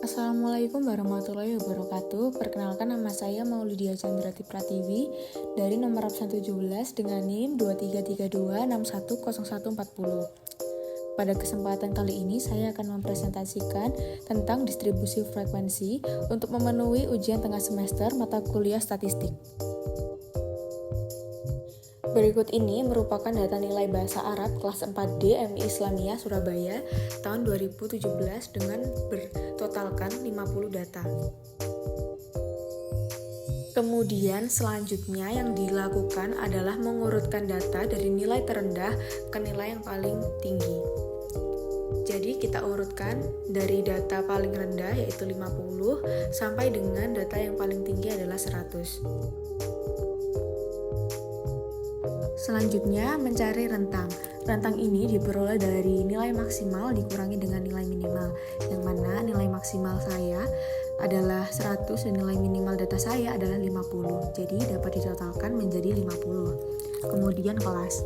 Assalamualaikum warahmatullahi wabarakatuh. Perkenalkan, nama saya Maulidia Chandrati Pratiwi dari nomor absen 17 dengan NIM 2332610140. Pada kesempatan kali ini saya akan mempresentasikan tentang distribusi frekuensi untuk memenuhi ujian tengah semester mata kuliah statistik. Berikut ini merupakan data nilai bahasa Arab kelas 4D MI Islamiyah Surabaya tahun 2017 dengan bertotalkan 50 data. Kemudian selanjutnya yang dilakukan adalah mengurutkan data dari nilai terendah ke nilai yang paling tinggi. Jadi kita urutkan dari data paling rendah yaitu 50 sampai dengan data yang paling tinggi adalah 100. Selanjutnya mencari rentang. Rentang ini diperoleh dari nilai maksimal dikurangi dengan nilai minimal, yang mana nilai maksimal saya adalah 100 dan nilai minimal data saya adalah 50. Jadi dapat ditotalkan menjadi 50. Kemudian kelas.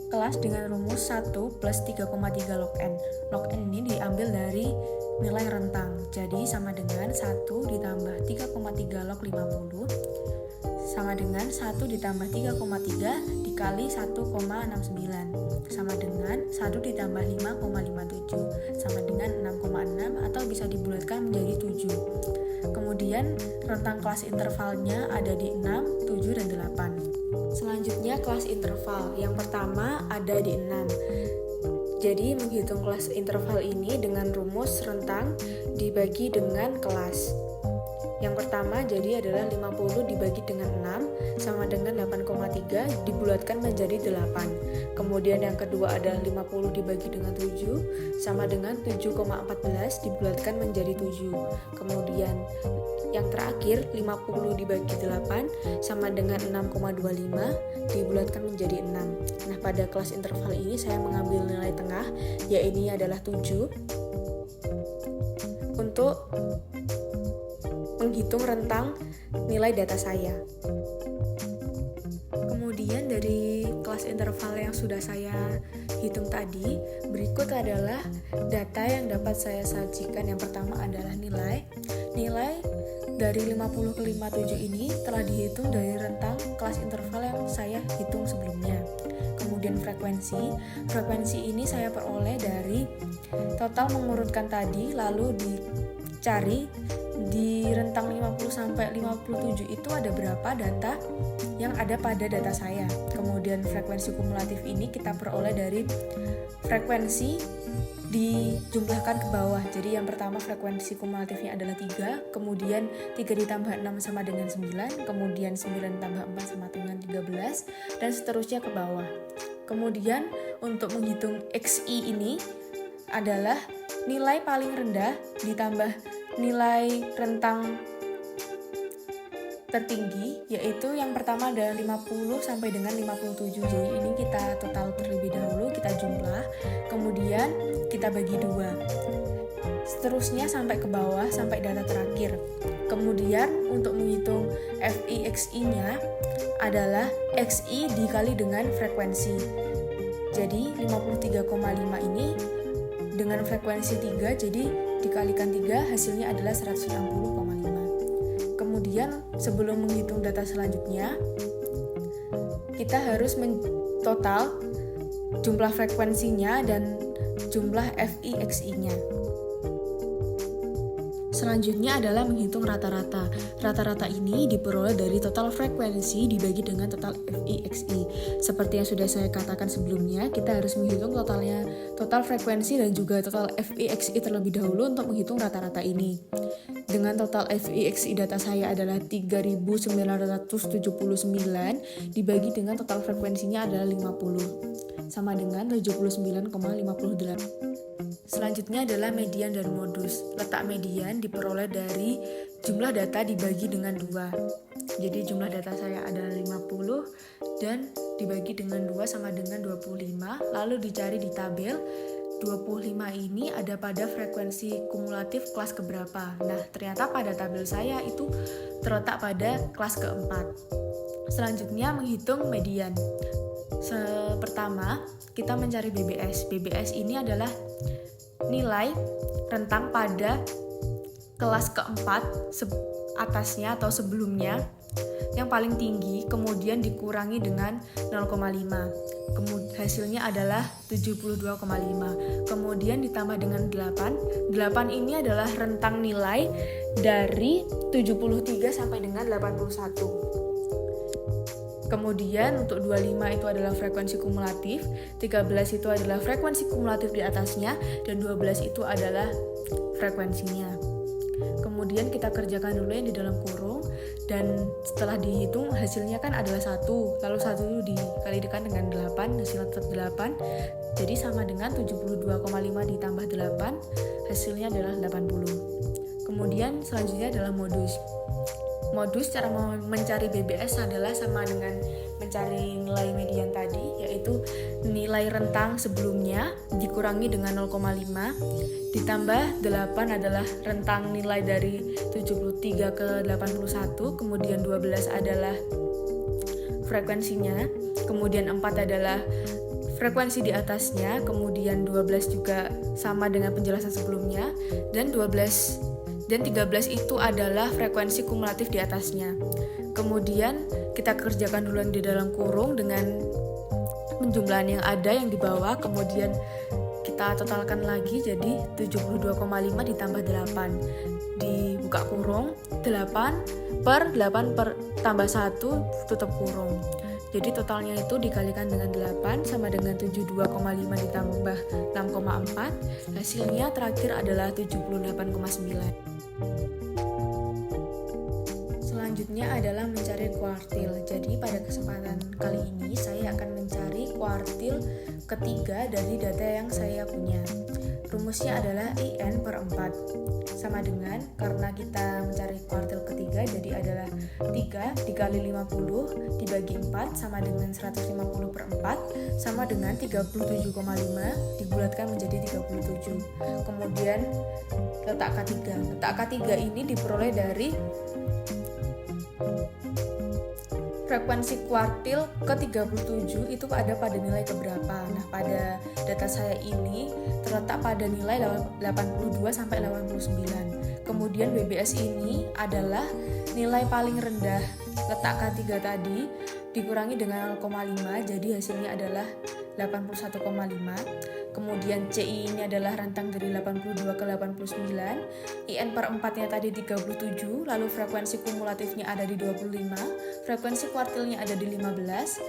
Kelas dengan rumus 1 plus 3,3 log n. Log n ini diambil dari nilai rentang. Jadi sama dengan 1 ditambah 3,3 log 50 sama dengan 1 ditambah 3,3 dikali 1,69 sama dengan 1 ditambah 5,57 sama dengan 6,6 atau bisa dibulatkan menjadi 7. Kemudian rentang kelas intervalnya ada di 6, 7, dan 8. Selanjutnya kelas interval. Yang pertama ada di 6. Jadi menghitung kelas interval ini dengan rumus rentang dibagi dengan kelas. Yang pertama jadi adalah 50 dibagi dengan 6 sama dengan 8,3 dibulatkan menjadi 8. Kemudian yang kedua adalah 50 dibagi dengan 7 sama dengan 7,14 dibulatkan menjadi 7. Kemudian yang terakhir 50 dibagi 8 sama dengan 6,25 dibulatkan menjadi 6. Nah, pada kelas interval ini saya mengambil nilai tengah, yaitu adalah 7 untuk menghitung rentang nilai data saya. Kemudian dari kelas interval yang sudah saya hitung tadi, berikut adalah data yang dapat saya sajikan. Yang pertama adalah nilai dari 50 ke 57 ini telah dihitung dari rentang kelas interval yang saya hitung sebelumnya. Kemudian frekuensi ini saya peroleh dari total mengurutkan tadi, lalu dicari di rentang 50 sampai 57 itu ada berapa data yang ada pada data saya. Kemudian frekuensi kumulatif ini kita peroleh dari frekuensi dijumlahkan ke bawah. Jadi yang pertama frekuensi kumulatifnya adalah 3, kemudian 3 ditambah 6 sama dengan 9, kemudian 9 tambah 4 sama dengan 13, dan seterusnya ke bawah. Kemudian untuk menghitung XI ini adalah nilai paling rendah ditambah nilai rentang tertinggi, yaitu yang pertama adalah 50 sampai dengan 57. Jadi ini kita total terlebih dahulu, kita jumlah, kemudian kita bagi 2. Seterusnya sampai ke bawah sampai data terakhir. Kemudian untuk menghitung FI/XI-nya adalah XI dikali dengan frekuensi. Jadi 53,5 ini dengan frekuensi 3, jadi dikalikan 3 hasilnya adalah 160,5. Kemudian sebelum menghitung data selanjutnya, kita harus total jumlah frekuensinya dan jumlah FI/XI-nya. Selanjutnya adalah menghitung rata-rata. Rata-rata ini diperoleh dari total frekuensi dibagi dengan total FI/XI. Seperti yang sudah saya katakan sebelumnya, kita harus menghitung total frekuensi dan juga total FI/XI terlebih dahulu untuk menghitung rata-rata ini. Dengan total FI/XI data saya adalah 3.979 dibagi dengan total frekuensinya adalah 50 sama dengan 79,58. Selanjutnya adalah median dan modus. Letak median diperoleh dari jumlah data dibagi dengan 2. Jadi jumlah data saya adalah 50 dan dibagi dengan 2 sama dengan 25. Lalu dicari di tabel 25 ini ada pada frekuensi kumulatif kelas keberapa. Nah, ternyata pada tabel saya itu terletak pada kelas keempat. Selanjutnya menghitung median. Pertama, kita mencari BBS. BBS ini adalah nilai rentang pada kelas keempat atasnya atau sebelumnya yang paling tinggi, kemudian dikurangi dengan 0,5. Hasilnya adalah 72,5. Kemudian ditambah dengan 8. 8 ini adalah rentang nilai dari 73 sampai dengan 81. Kemudian untuk 25 itu adalah frekuensi kumulatif, 13 itu adalah frekuensi kumulatif di atasnya, dan 12 itu adalah frekuensinya. Kemudian kita kerjakan dulu yang di dalam kurung, dan setelah dihitung hasilnya kan adalah 1, lalu 1 itu dikalikan dengan 8, hasilnya tetap 8, jadi sama dengan 72,5 ditambah 8, hasilnya adalah 80. Kemudian selanjutnya adalah modus. Modus cara mencari BBS adalah sama dengan mencari nilai median tadi, yaitu nilai rentang sebelumnya dikurangi dengan 0,5 ditambah 8 adalah rentang nilai dari 73 ke 81, kemudian 12 adalah frekuensinya, kemudian 4 adalah frekuensi di atasnya, kemudian 12 juga sama dengan penjelasan sebelumnya, dan 13 itu adalah frekuensi kumulatif di atasnya. Kemudian kita kerjakan dulu yang di dalam kurung dengan penjumlahan yang ada yang di bawah, kemudian kita totalkan lagi jadi 72,5 ditambah 8. Dibuka kurung, 8 per tambah 1 tutup kurung. Jadi totalnya itu dikalikan dengan 8 sama dengan 72,5 ditambah 6,4. Hasilnya terakhir adalah 78,9. Selanjutnya adalah mencari kuartil. Jadi pada kesempatan kali ini saya akan mencari kuartil ketiga dari data yang saya punya. Rumusnya adalah IN per 4 sama dengan, karena kita mencari kuartil ketiga, jadi adalah 3 dikali 50 dibagi 4 sama dengan 150 per 4 sama dengan 37,5 dibulatkan menjadi 37. Kemudian letak K3. Letak K3 ini diperoleh dari frekuensi kuartil ke-37 itu ada pada nilai keberapa. Nah, pada data saya ini terletak pada nilai 82 sampai 89. Kemudian BBS ini adalah nilai paling rendah letak K3 tadi dikurangi dengan 0,5, jadi hasilnya adalah 81,5. Kemudian CI ini adalah rentang dari 82 ke 89, IN per 4-nya tadi 37, lalu frekuensi kumulatifnya ada di 25, frekuensi kuartilnya ada di 15,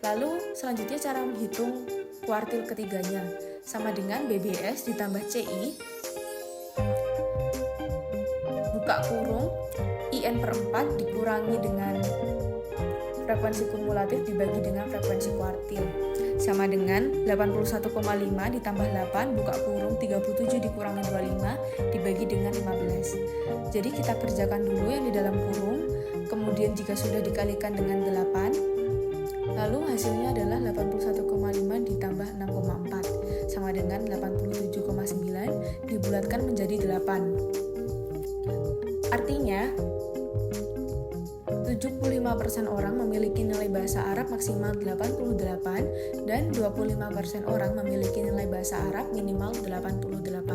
lalu selanjutnya cara menghitung kuartil ketiganya, sama dengan BBS ditambah CI, buka kurung, IN per 4 dikurangi dengan frekuensi kumulatif dibagi dengan frekuensi kuartil, sama dengan 81,5 ditambah 8 buka kurung 37 dikurangi 25 dibagi dengan 15. Jadi kita kerjakan dulu yang di dalam kurung, kemudian jika sudah dikalikan dengan 8, lalu hasilnya adalah 81,5 ditambah 6,4 sama dengan 87,9 dibulatkan menjadi 8. Artinya 75% orang memiliki nilai bahasa Arab maksimal 88 dan 25% orang memiliki nilai bahasa Arab minimal 88.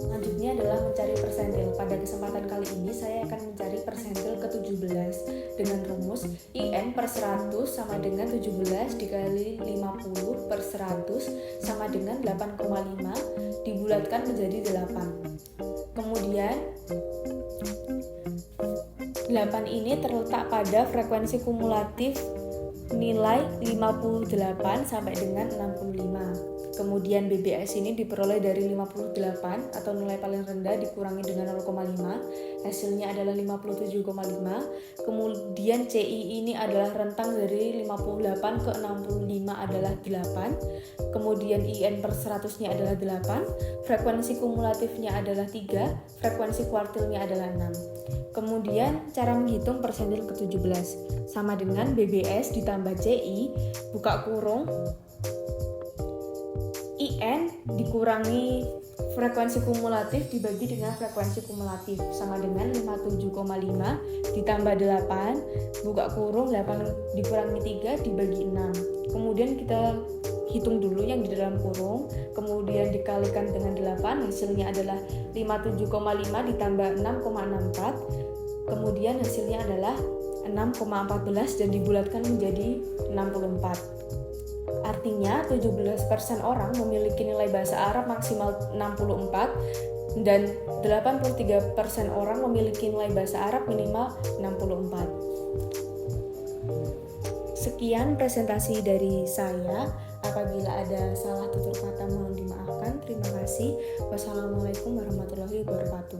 Selanjutnya adalah mencari persentil. Pada kesempatan kali ini saya akan mencari persentil ke-17 dengan rumus IN per 100 sama dengan 17 dikali 50 per 100 sama dengan 8,5 dibulatkan menjadi 8. Kemudian 8 ini terletak pada frekuensi kumulatif nilai 58 sampai dengan 65. Kemudian BBS ini diperoleh dari 58 atau nilai paling rendah dikurangi dengan 0,5, hasilnya adalah 57,5. Kemudian CI ini adalah rentang dari 58 ke 65 adalah 8. Kemudian IN per 100-nya adalah 8, frekuensi kumulatifnya adalah 3, frekuensi kuartilnya adalah 6. Kemudian cara menghitung persentil ke-17 sama dengan BBS ditambah CI, buka kurung, IN dikurangi frekuensi kumulatif dibagi dengan frekuensi kumulatif sama dengan 57,5 ditambah 8, buka kurung 8 dikurangi 3 dibagi 6. Kemudian kita hitung dulu yang di dalam kurung, kemudian dikalikan dengan 8, hasilnya adalah 57,5 ditambah 6,64, kemudian hasilnya adalah 6,14 dan dibulatkan menjadi 64. Artinya 17% orang memiliki nilai bahasa Arab maksimal 64 dan 83% orang memiliki nilai bahasa Arab minimal 64. Sekian presentasi dari saya. Apabila ada salah tutur kata mohon dimaafkan. Terima kasih. Wassalamualaikum warahmatullahi wabarakatuh.